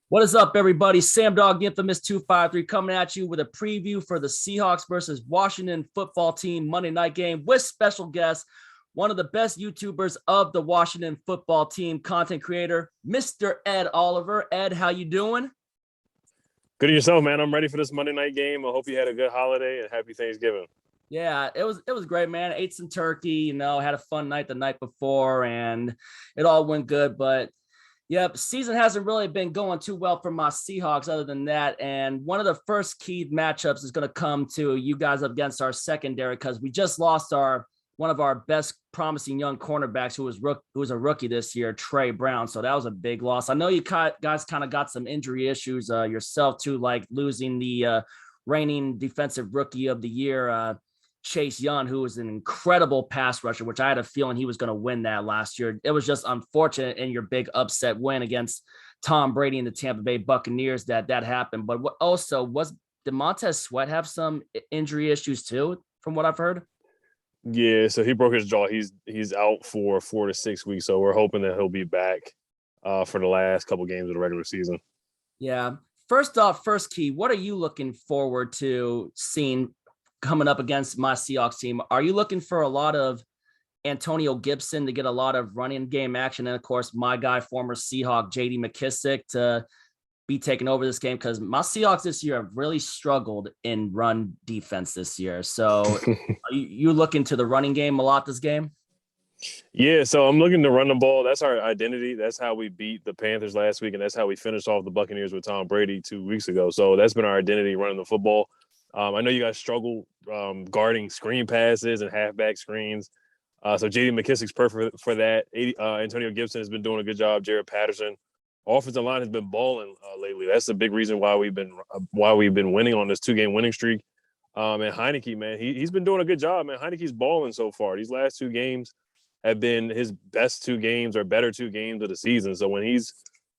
What is up, everybody? Sam Dog, the infamous 253, coming at you with a preview for the Seahawks versus Washington football team Monday night game with special guest, one of the best YouTubers of the Washington football team, content creator, Mr. Ed Oliver. Ed, how you doing? Good to yourself, man. I'm ready for this Monday night game. I hope you had a good holiday and happy Thanksgiving. Yeah, it was great, man. Ate some turkey, had a fun night the night before, and it all went good. But yep, season hasn't really been going too well for my Seahawks other than that. And one of the first key matchups is going to come to you guys against our secondary because we just lost one of our best promising young cornerbacks who was a rookie this year, Trey Brown. So that was a big loss. I know you guys kind of got some injury issues yourself too, like losing the reigning defensive rookie of the year, Chase Young, who was an incredible pass rusher, which I had a feeling he was going to win that last year. It was just unfortunate in your big upset win against Tom Brady and the Tampa Bay Buccaneers that happened. But did Montez Sweat have some injury issues too, from what I've heard? Yeah, so he broke his jaw. He's out for 4 to 6 weeks. So we're hoping that he'll be back for the last couple games of the regular season. Yeah. First off, first key, what are you looking forward to seeing coming up against my Seahawks team? Are you looking for a lot of Antonio Gibson to get a lot of running game action? And of course, my guy, former Seahawk, JD McKissick, to be taking over this game, because my Seahawks this year have really struggled in run defense this year. So are you looking to the running game a lot this game? Yeah, so I'm looking to run the ball. That's our identity. That's how we beat the Panthers last week, and that's how we finished off the Buccaneers with Tom Brady 2 weeks ago. So that's been our identity, running the football. I know you guys struggle guarding screen passes and halfback screens. So J.D. McKissick's perfect for that. Antonio Gibson has been doing a good job. Jared Patterson. Offensive line has been balling lately. That's a big reason why we've been winning on this 2-game winning streak. And Heinicke, man, he's been doing a good job, man. Heinicke's balling so far. These last 2 games have been his best 2 games or better 2 games of the season. So when he's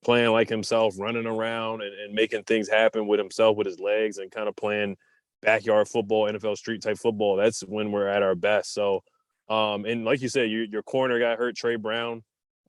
playing like himself, running around and making things happen with himself, with his legs, and kind of playing backyard football, NFL street type football, that's when we're at our best. So, and like you said, your corner got hurt, Trey Brown.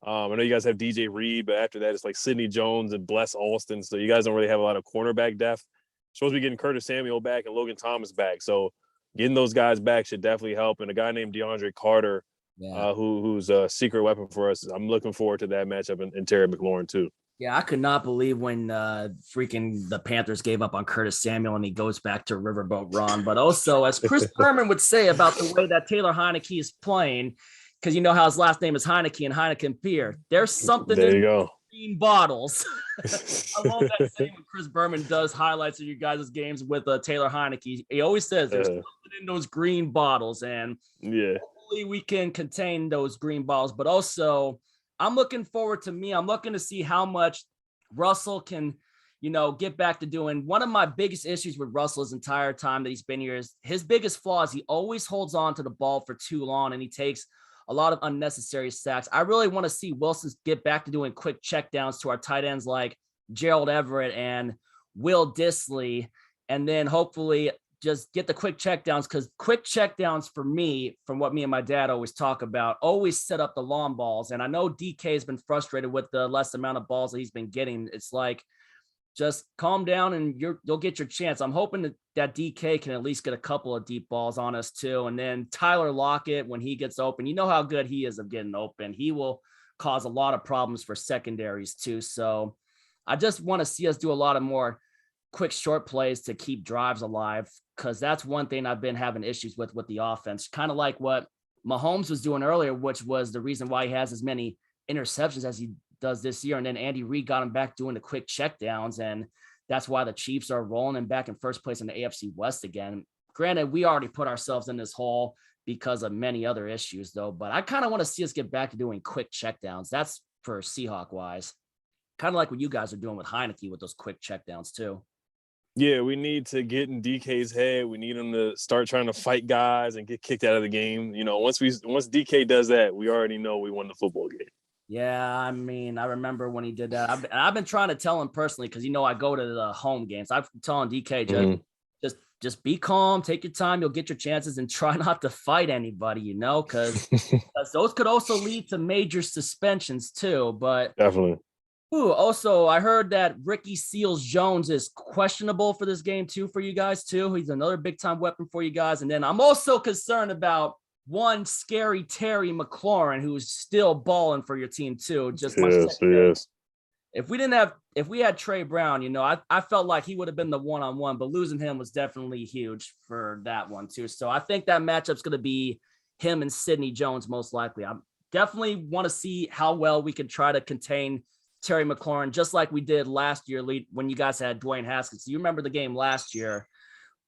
I know you guys have DJ Reed, but after that, it's like Sidney Jones and Bless Austin. So you guys don't really have a lot of cornerback depth. Supposed to be getting Curtis Samuel back and Logan Thomas back. So getting those guys back should definitely help. And a guy named DeAndre Carter, who's a secret weapon for us. I'm looking forward to that matchup, and Terry McLaurin too. Yeah, I could not believe when freaking the Panthers gave up on Curtis Samuel and he goes back to Riverboat Ron. But also, as Chris Berman would say about the way that Taylor Heinicke is playing, because you know how his last name is Heineke and Heineken beer. There's something there in you go. Green bottles. I love that saying when Chris Berman does highlights of you guys' games with Taylor Heinicke. He always says there's something in those green bottles, and hopefully we can contain those green bottles. But also, I'm looking to see how much Russell can, get back to doing. One of my biggest issues with Russell his entire time that he's been here is his biggest flaw is he always holds on to the ball for too long, and he takes a lot of unnecessary sacks. I really want to see Wilson get back to doing quick checkdowns to our tight ends like Gerald Everett and Will Dissly, and then hopefully just get the quick checkdowns, because quick checkdowns for me, from what me and my dad always talk about, always set up the long balls. And I know DK has been frustrated with the less amount of balls that he's been getting. It's like, just calm down and you'll get your chance. I'm hoping that DK can at least get a couple of deep balls on us too. And then Tyler Lockett, when he gets open, you know how good he is of getting open. He will cause a lot of problems for secondaries too. So I just want to see us do a lot of more quick short plays to keep drives alive, because that's one thing I've been having issues with the offense, kind of like what Mahomes was doing earlier, which was the reason why he has as many interceptions as he does this year. And then Andy Reid got him back doing the quick checkdowns, and that's why the Chiefs are rolling him back in first place in the AFC West again. Granted, we already put ourselves in this hole because of many other issues though, but I kind of want to see us get back to doing quick checkdowns. That's for Seahawk wise, kind of like what you guys are doing with Heineke with those quick checkdowns too. Yeah, we need to get in DK's head. We need him to start trying to fight guys and get kicked out of the game. Once DK does that, we already know we won the football game. Yeah, I mean, I remember when he did that. I've been trying to tell him personally, because I go to the home games. I'm telling DK just be calm, take your time, you'll get your chances, and try not to fight anybody. Because those could also lead to major suspensions too. But definitely, Ooh, also, I heard that Ricky Seals-Jones is questionable for this game too for you guys too. He's another big-time weapon for you guys. And then I'm also concerned about one scary Terry McLaurin, who's still balling for your team too. Just my yes. If we had Trey Brown, I felt like he would have been the one-on-one, but losing him was definitely huge for that one too. So I think that matchup's going to be him and Sidney Jones most likely. I definitely want to see how well we can try to contain Terry McLaurin, just like we did last year when you guys had Dwayne Haskins. You remember the game last year.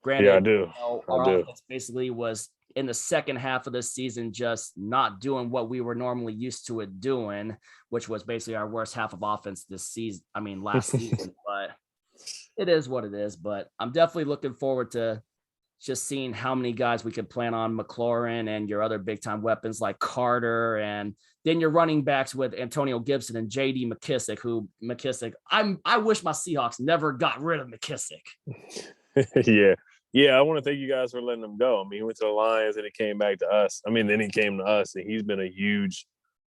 Granted, yeah, I do. Our offense basically was in the second half of the season just not doing what we were normally used to it doing, which was basically our worst half of offense this season. I mean, last season, but it is what it is. But I'm definitely looking forward to just seeing how many guys we can plan on McLaurin and your other big time weapons like Carter, and then your running backs with Antonio Gibson and JD McKissick. I wish my Seahawks never got rid of McKissick. Yeah, I want to thank you guys for letting him go. I mean, he went to the Lions and he came back to us. I mean, then he came to us, and he's been a huge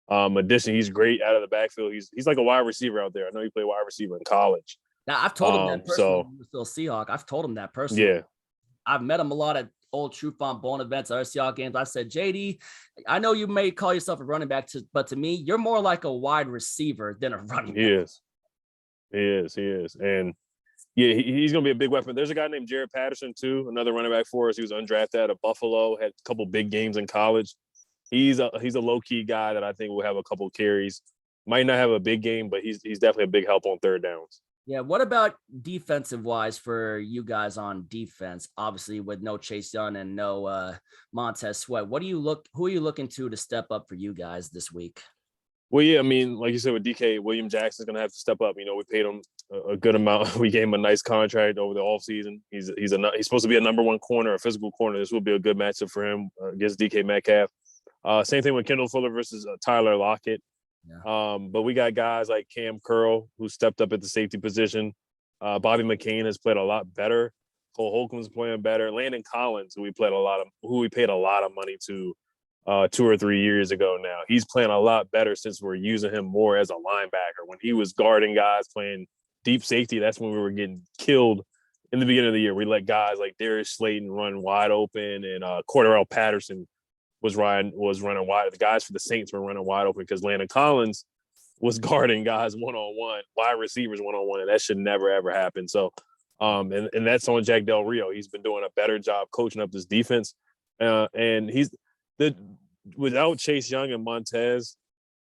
addition. He's great out of the backfield. He's like a wide receiver out there. I know he played wide receiver in college. Now, I've told him that personally. He was still a Seahawk. I've told him that personally. Yeah. I've met him a lot at old True Font Bone events, other Seahawks games. I said, JD, I know you may call yourself a running back, but to me, you're more like a wide receiver than a running back. He is. And yeah, he's going to be a big weapon. There's a guy named Jared Patterson, too, another running back for us. He was undrafted out of Buffalo, had a couple big games in college. He's a low-key guy that I think will have a couple carries. Might not have a big game, but he's definitely a big help on third downs. Yeah, what about defensive-wise for you guys on defense? Obviously, with no Chase Young and no Montez Sweat, who are you looking to step up for you guys this week? Well, yeah, I mean, like you said, with DK, William Jackson's going to have to step up. We paid him a good amount. We gave him a nice contract over the offseason. He's supposed to be a number one corner, a physical corner. This will be a good matchup for him against DK Metcalf. Same thing with Kendall Fuller versus Tyler Lockett. Yeah. But we got guys like Cam Curl, who stepped up at the safety position. Bobby McCain has played a lot better. Cole Holcomb's playing better. Landon Collins, who we paid a lot of money to 2 or 3 years ago now. He's playing a lot better since we're using him more as a linebacker. When he was guarding guys playing deep safety, that's when we were getting killed in the beginning of the year. We let guys like Darius Slayton run wide open, and Cordarrelle Patterson was running wide. The guys for the Saints were running wide open because Landon Collins was guarding guys one-on-one, wide receivers one-on-one, and that should never, ever happen. So, and that's on Jack Del Rio. He's been doing a better job coaching up this defense. And without Chase Young and Montez,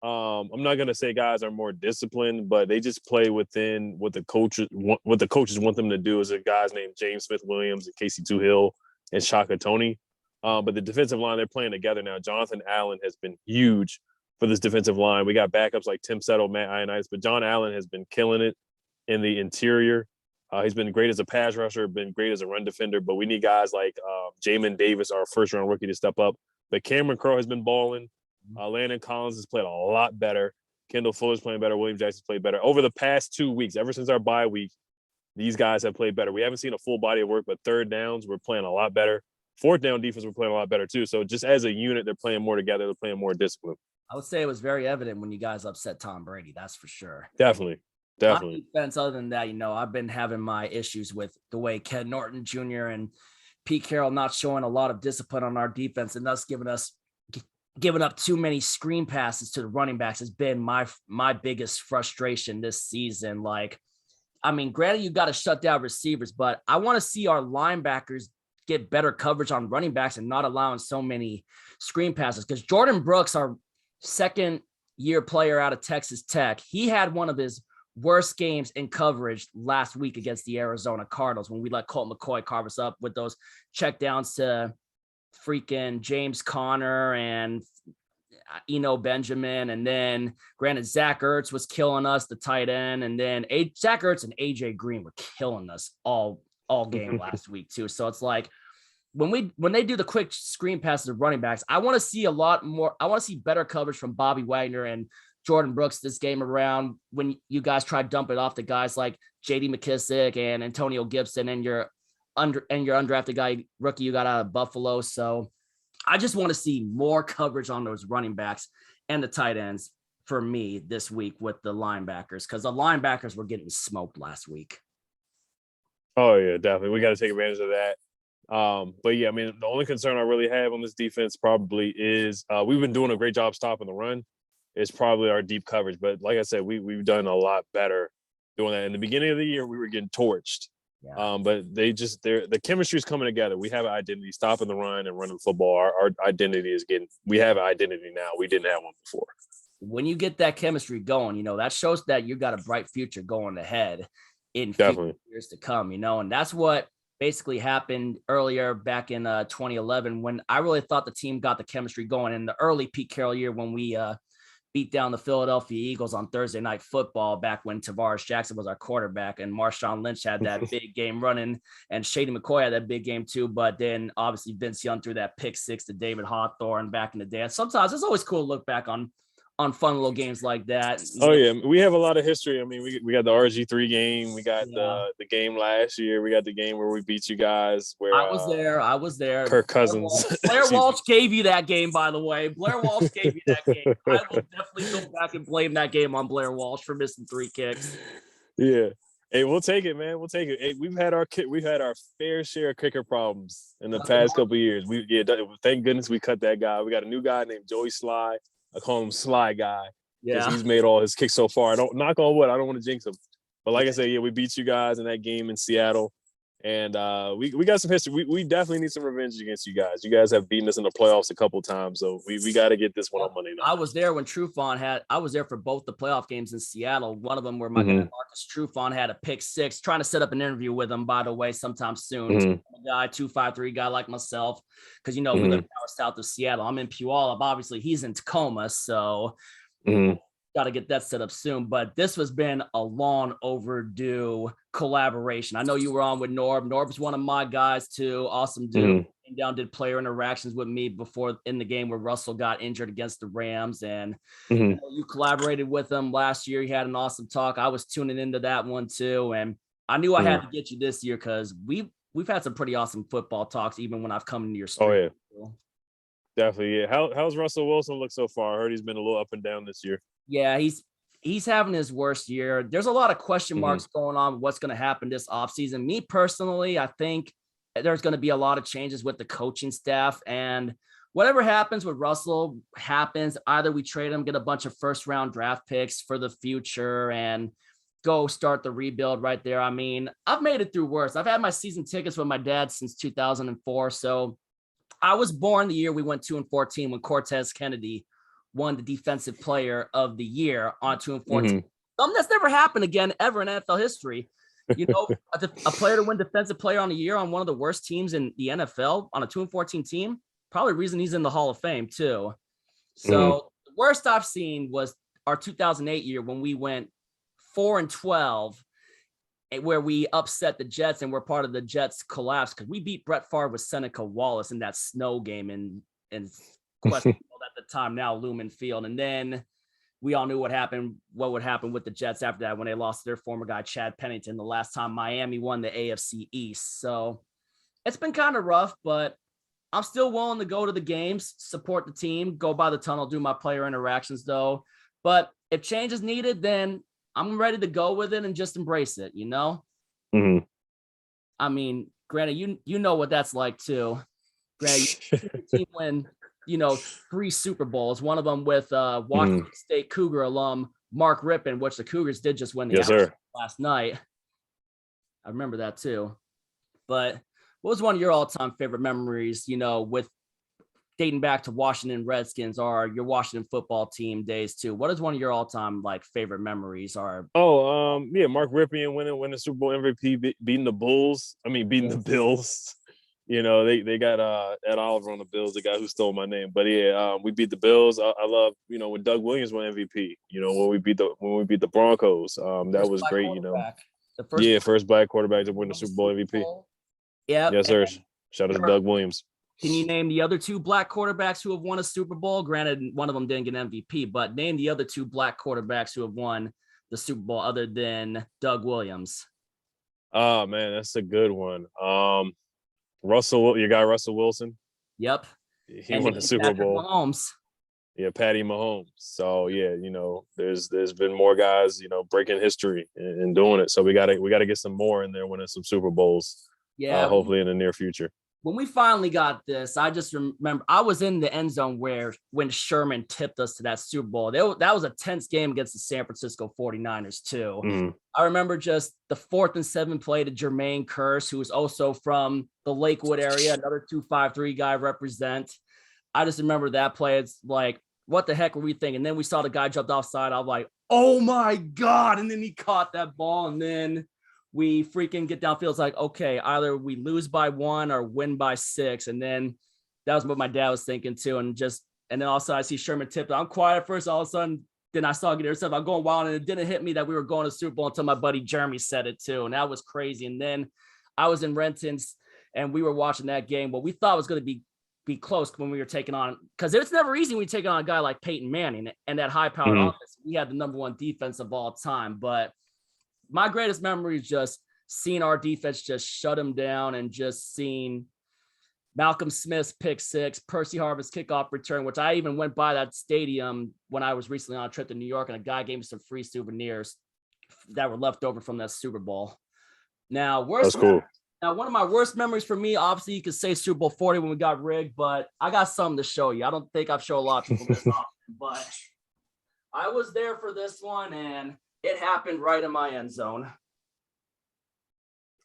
I'm not gonna say guys are more disciplined, but they just play within what the coaches want them to do. Is a guys named James Smith-Williams and Casey Tuhill and Shaka Toney. But the defensive line, they're playing together now. Jonathan Allen has been huge for this defensive line. We got backups like Tim Settle, Matt Ioannidis, but John Allen has been killing it in the interior. He's been great as a pass rusher, been great as a run defender, but we need guys like Jamin Davis, our first-round rookie, to step up. But Cameron Crowe has been balling. Landon Collins has played a lot better. Kendall Fuller's playing better. William Jackson's played better. Over the past 2 weeks, ever since our bye week, these guys have played better. We haven't seen a full body of work, but third downs, we're playing a lot better. Fourth down defense, we're playing a lot better too. So just as a unit, they're playing more together. They're playing more discipline. I would say it was very evident when you guys upset Tom Brady. That's for sure. Definitely. On defense, other than that, I've been having my issues with the way Ken Norton Jr. and Pete Carroll not showing a lot of discipline on our defense, and thus giving up too many screen passes to the running backs has been my biggest frustration this season. Like, I mean, granted, you got to shut down receivers, but I want to see our linebackers get better coverage on running backs and not allowing so many screen passes. Because Jordan Brooks, our second-year player out of Texas Tech, he had one of his worst games in coverage last week against the Arizona Cardinals when we let Colt McCoy carve us up with those checkdowns to freaking James Conner and Eno Benjamin. And then granted, Zach Ertz was killing us, the tight end. And then Zach Ertz and AJ Green were killing us all game last week too. So it's like when they do the quick screen passes to running backs, I want to see a lot more. I want to see better coverage from Bobby Wagner and Jordan Brooks this game around when you guys try to dump it off to guys like JD McKissick and Antonio Gibson and your undrafted rookie you got out of Buffalo. So I just want to see more coverage on those running backs and the tight ends. for me this week with the linebackers, because the linebackers were getting smoked last week. Oh, yeah, definitely. We got to take advantage of that. But, yeah, I mean, the only concern I really have on this defense probably is we've been doing a great job stopping the run. It's probably our deep coverage. But like I said, we've done a lot better doing that. In the beginning of the year, we were getting torched. Yeah. But the chemistry is coming together. We have an identity, stopping the run and running football. Our identity we have an identity now. We didn't have one before. When you get that chemistry going, that shows that you got a bright future going ahead in years to come, and that's what basically happened earlier back in 2011 when I really thought the team got the chemistry going in the early Pete Carroll year when we beat down the Philadelphia Eagles on Thursday Night Football back when Tavares Jackson was our quarterback and Marshawn Lynch had that big game running and Shady McCoy had that big game too. But then obviously Vince Young threw that pick six to David Hawthorne back in the day. And sometimes it's always cool to look back on fun little games like that. Oh, yeah. We have a lot of history. I mean, we got the RG3 game. We got the game last year. We got the game where we beat you guys. Where I was there. Kirk Cousins. Blair Walsh gave you that game, by the way. Blair Walsh gave you that game. I will definitely go back and blame that game on Blair Walsh for missing 3 kicks. Yeah. Hey, we'll take it, man. We'll take it. Hey, we've had our fair share of kicker problems in the past couple of years. Thank goodness we cut that guy. We got a new guy named Joey Sly. I call him Sly Guy because he's made all his kicks so far. I don't knock on wood. I don't want to jinx him. But like I said, we beat you guys in that game in Seattle. And we got some history. We definitely need some revenge against you guys. You guys have beaten us in the playoffs a couple times. So we got to get this one on Monday night. I was there when I was there for both the playoff games in Seattle. One of them where my guy Marcus Trufant had a pick six, trying to set up an interview with him, by the way, sometime soon. A guy, 253 guy like myself. Because, we live an hour south of Seattle. I'm in Puyallup. Obviously, he's in Tacoma. So got to get that set up soon. But this has been a long overdue collaboration. I know you were on with Norb. Norb's one of my guys too. Awesome dude. Came down, did player interactions with me before in the game where Russell got injured against the Rams. And you collaborated with him last year. You had an awesome talk. I was tuning into that one too. And I knew I had to get you this year because we've had some pretty awesome football talks even when I've come into your stream. Oh, yeah. Definitely, yeah. How's Russell Wilson look so far? I heard he's been a little up and down this year. Yeah, he's having his worst year. There's a lot of question marks going on with what's going to happen this offseason. Me personally, I think there's going to be a lot of changes with the coaching staff. And whatever happens with Russell happens. Either we trade him, get a bunch of first-round draft picks for the future, and go start the rebuild right there. I mean, I've made it through worse. I've had my season tickets with my dad since 2004. So I was born the year we went 2-14 when Cortez Kennedy won the Defensive Player of the Year on 2-14. Something that's never happened again ever in NFL history. A player to win Defensive Player on the Year on one of the worst teams in the NFL on a 2-14 team. Probably the reason he's in the Hall of Fame too. So the worst I've seen was our 2008 year when we went 4-12, where we upset the Jets and we're part of the Jets collapse because we beat Brett Favre with Seneca Wallace in that snow game in questionable at the time, now Lumen Field. And then we all knew what would happen with the Jets after that when they lost their former guy Chad Pennington the last time Miami won the AFC East. So it's been kind of rough, but I'm still willing to go to the games, support the team, go by the tunnel, do my player interactions though. But if change is needed, then I'm ready to go with it and just embrace it, I mean, granted, you know what that's like too. Granted, your team win, 3 Super Bowls, one of them with Washington State Cougar alum Mark Rippon, which the Cougars did just win the last night. I remember that too. But what was one of your all-time favorite memories, with dating back to Washington Redskins or your Washington football team days too? What is one of your all-time favorite memories? Or Mark Rippon winning the Super Bowl MVP, beating the Bills. They got Ed Oliver on the Bills, the guy who stole my name. But we beat the Bills. I love when Doug Williams won MVP. When we beat the Broncos. That was great. First black quarterback to win the Super Bowl MVP. Yeah. Yes, sir. Shout out to Doug Williams. Can you name the other 2 black quarterbacks who have won a Super Bowl? Granted, one of them didn't get MVP, but name the other 2 black quarterbacks who have won the Super Bowl other than Doug Williams. Oh, man, that's a good one. Your guy Russell Wilson. Yep. He won the Super Bowl. Mahomes. Yeah, Patty Mahomes. So yeah, there's been more guys, breaking history and doing it. So we gotta get some more in there winning some Super Bowls. Yeah, hopefully in the near future. When we finally got this, I just remember I was in the end zone when Sherman tipped us to that Super Bowl. That was a tense game against the San Francisco 49ers too. Mm-hmm. I remember just the 4th and 7 play to Jermaine Kearse, who was also from the Lakewood area, another 253 guy represent. I just remember that play. It's like, what the heck were we thinking? And then we saw the guy jumped offside. I was like, oh my God. And then he caught that ball, and then we freaking get downfield. It's like, okay, either we lose by 1 or win by 6. And then that was what my dad was thinking too. And then all of a sudden I see Sherman tipped. I'm quiet at first. All of a sudden, then I saw get intercepted. I'm going wild, and it didn't hit me that we were going to Super Bowl until my buddy Jeremy said it too. And that was crazy. And then I was in Renton's and we were watching that game. What we thought was going to be close when we were taking on, because it's never easy when we take on a guy like Peyton Manning and that high-powered offense. We had the number 1 defense of all time, but my greatest memory is just seeing our defense just shut him down, and just seeing Malcolm Smith's pick 6, Percy Harvin's kickoff return, which I even went by that stadium when I was recently on a trip to New York, and a guy gave me some free souvenirs that were left over from that Super Bowl. Now, that's cool. Now, one of my worst memories for me, obviously, you could say Super Bowl 40 when we got rigged, but I got something to show you. I don't think I've shown a lot of people this often, but I was there for this one, and it happened right in my end zone.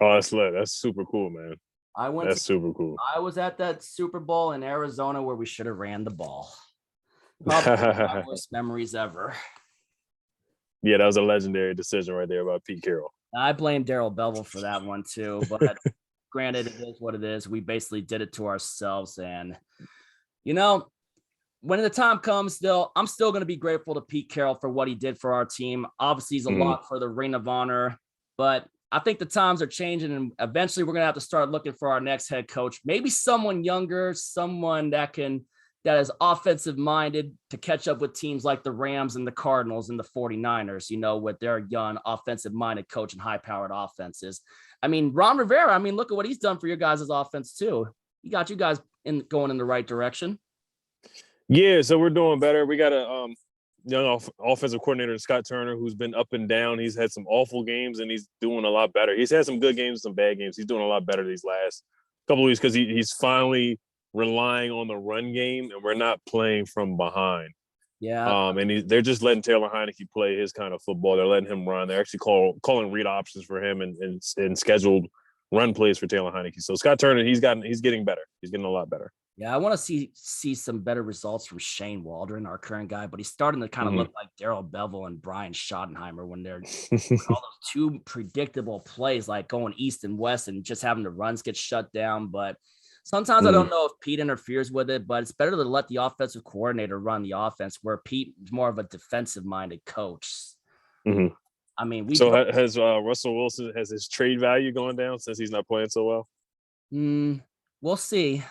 Oh, that's lit. That's super cool, man. That's super cool. I was at that Super Bowl in Arizona where we should have ran the ball. Probably one of my worst memories ever. Yeah, that was a legendary decision right there about Pete Carroll. I blame Darrell Bevell for that one too, but granted, it is what it is. We basically did it to ourselves, and when the time comes, I'm still going to be grateful to Pete Carroll for what he did for our team. Obviously, he's a lot for the Ring of Honor, but I think the times are changing, and eventually we're going to have to start looking for our next head coach. Maybe someone younger, someone that is offensive minded to catch up with teams like the Rams and the Cardinals and the 49ers, with their young offensive minded coach and high powered offenses. I mean, Ron Rivera, look at what he's done for your guys' offense too. He got you guys going in the right direction. Yeah, so we're doing better. We got a young offensive coordinator, Scott Turner, who's been up and down. He's had some awful games, and he's doing a lot better. He's had some good games, some bad games. He's doing a lot better these last couple of weeks because he's finally relying on the run game, and we're not playing from behind. Yeah. And they're just letting Taylor Heineke play his kind of football. They're letting him run. They're actually calling read options for him and scheduled run plays for Taylor Heineke. So Scott Turner, he's getting better. He's getting a lot better. Yeah, I want to see some better results from Shane Waldron, our current guy, but he's starting to kind of look like Darrell Bevell and Brian Schottenheimer when they're all those 2 predictable plays, like going east and west and just having the runs get shut down. But sometimes I don't know if Pete interferes with it, but it's better to let the offensive coordinator run the offense, where Pete is more of a defensive-minded coach. Mm-hmm. Has Russell Wilson, has his trade value gone down since he's not playing so well? We'll see.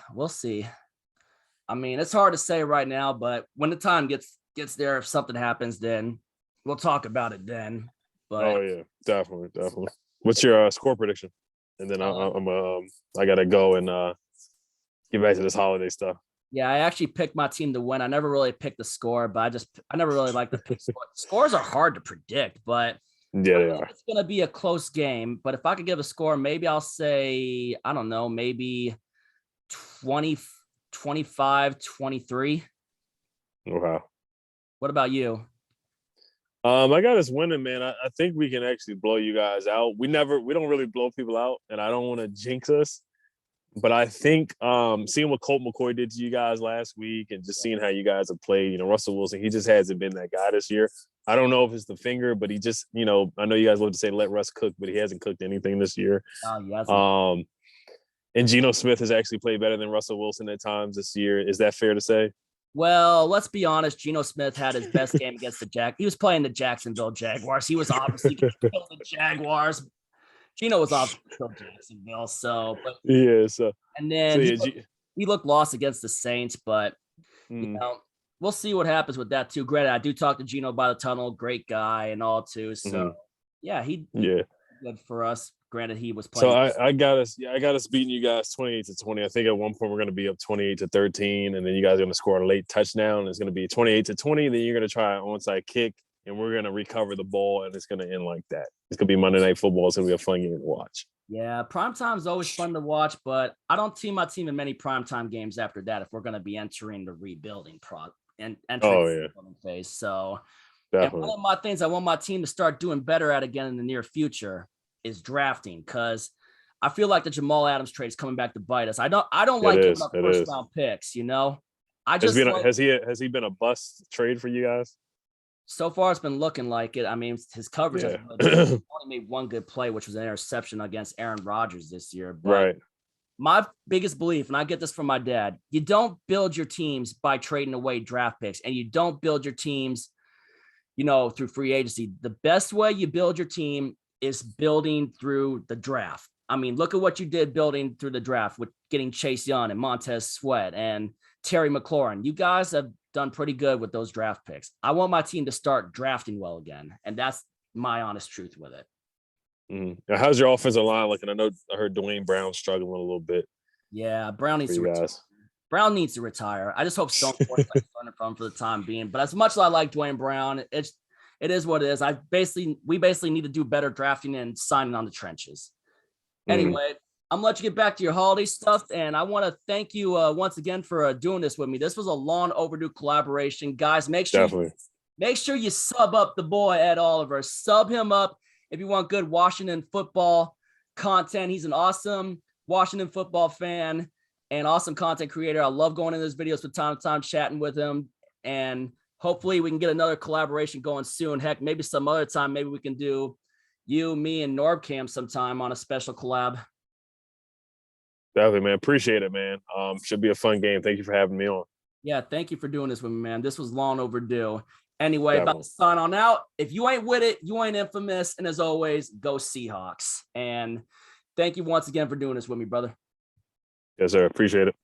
It's hard to say right now, but when the time gets there, if something happens, then we'll talk about it then. But oh yeah, definitely. What's your score prediction? And then I gotta go and get back to this holiday stuff. Yeah, I actually picked my team to win. I never really picked the score, but I never really like to pick score. Scores are hard to predict, but yeah, they are. It's going to be a close game. But if I could give a score, maybe I'll say, I don't know, maybe 20, 25, 23. Wow. What about you? I got us winning, man. I think we can actually blow you guys out. We don't really blow people out, and I don't want to jinx us. But I think seeing what Colt McCoy did to you guys last week and just seeing how you guys have played, Russell Wilson, he just hasn't been that guy this year. I don't know if it's the finger, but he just, I know you guys love to say let Russ cook, but he hasn't cooked anything this year. And Geno Smith has actually played better than Russell Wilson at times this year. Is that fair to say? Well, let's be honest. Geno Smith had his best game against He was playing the Jacksonville Jaguars. He was obviously going to kill the Jaguars. Geno was obviously still Jacksonville. So, but yeah. So and then he looked lost against the Saints, but we'll see what happens with that too. Granted, I do talk to Geno by the tunnel, great guy and all too. So yeah, he good for us. Granted, he was So playing. I got us beating you guys 28-20. I think at one point we're going to be up 28-13, and then you guys are going to score a late touchdown. It's going to be 28-20. Then you're going to try an onside kick, and we're going to recover the ball, and it's going to end like that. It's going to be Monday Night Football. It's going to be a fun game to watch. Yeah, primetime is always fun to watch, but I don't see my team in many primetime games after that if we're going to be entering the rebuilding phase. So, and one of my things I want my team to start doing better at again in the near future is drafting, because I feel like the Jamal Adams trade is coming back to bite us. I don't like giving up first round picks, you know. Has he been a bust trade for you guys? So far, it's been looking like it. I mean, his coverage has only made one good play, which was an interception against Aaron Rodgers this year. But right. My biggest belief, and I get this from my dad, you don't build your teams by trading away draft picks, and you don't build your teams, you know, through free agency. The best way you build your team is building through the draft. I mean, look at what you did building through the draft with getting Chase Young and Montez Sweat and Terry McLaurin. You guys have done pretty good with those draft picks. I want my team to start drafting well again, and that's my honest truth with it. Now, how's your offensive line looking? I heard Dwayne Brown struggling a little bit. Yeah, Brown needs to retire. Brown needs to retire. I just hope Stone Force learning from for the time being. But as much as I like Dwayne Brown, it is what it is. We basically need to do better drafting and signing on the trenches. Anyway, I'm gonna let you get back to your holiday stuff, and I want to thank you once again for doing this with me. This was a long overdue collaboration, guys. Make sure you sub up the boy Ed Oliver. Sub him up if you want good Washington football content. He's an awesome Washington football fan and awesome content creator. I love going in those videos from time to time, chatting with him, and hopefully we can get another collaboration going soon. Heck, maybe some other time, maybe we can do you, me, and Norbcam sometime on a special collab. Definitely, man. Appreciate it, man. Should be a fun game. Thank you for having me on. Yeah, thank you for doing this with me, man. This was long overdue. Anyway, about to sign on out. If you ain't with it, you ain't infamous. And as always, go Seahawks. And thank you once again for doing this with me, brother. Yes, sir. Appreciate it.